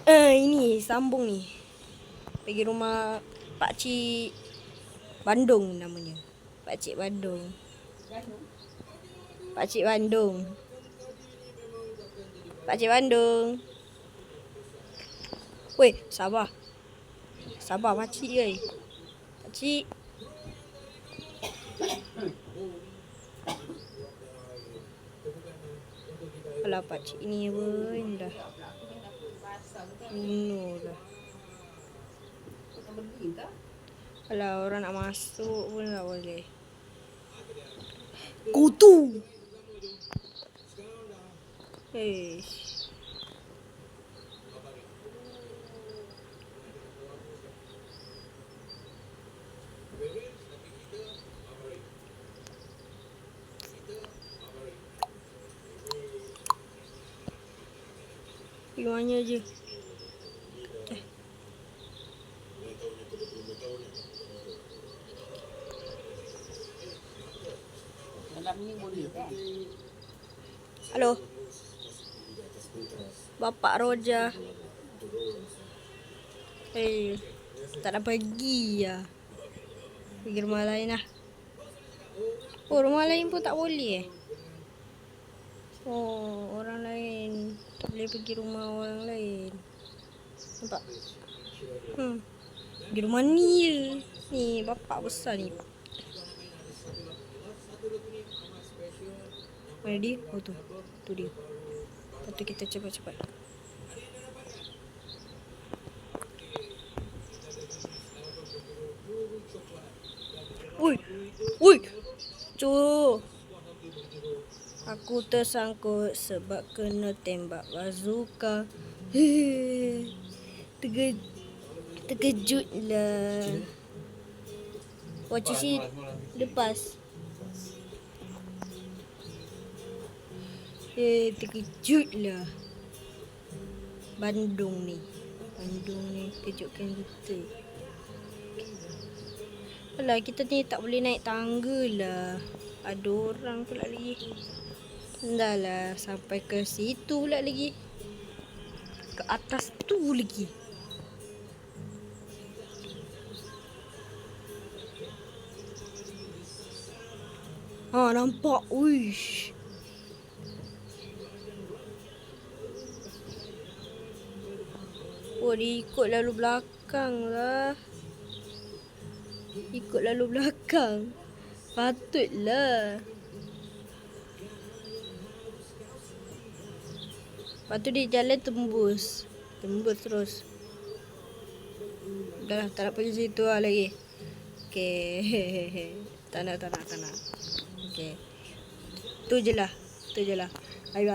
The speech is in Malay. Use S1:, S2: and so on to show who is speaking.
S1: Ini sambung ni. Pergi rumah Pakcik Bandung namanya. Pakcik Bandung. Pakcik Bandung. Pakcik Bandung. Weh, sabar. Sabar pakcik oi. Pakcik. Alah pakcik ni pun dah bunuh dah. Alah orang nak masuk pun tak boleh. Kutu. Eish. Pergi mana je? Halo. Bapak Roja. Tak nak pergi lah. Pergi rumah lain lah. Oh, rumah lain pun tak boleh Oh, orang lain tak boleh pergi rumah orang lain. Nampak? Pergi rumah ni je. Ni bapak besar ni. Mana dia? Oh tu. Tu dia. Lepas tu kita cepat-cepat. Ui. Ui. Cuh. Aku tersangkut sebab kena tembak bazooka. Terkejut lah. Watch si lepas. Terkejut lah. Bandung ni kejutkan kita. Alah, kita ni tak boleh naik tangga lah. Ada orang pula lagi. Dah lah, sampai ke situ pula lagi. Ke atas tu lagi. Nampak. Uish. Oh, dia ikut lalu belakang lah. Ikut lalu belakang. Patutlah. Lepas tu dia jalan tembus. Tembus terus. Dah lah, tak nak pergi situ lah lagi. Okay. Tak nak. Okay. Tu je lah.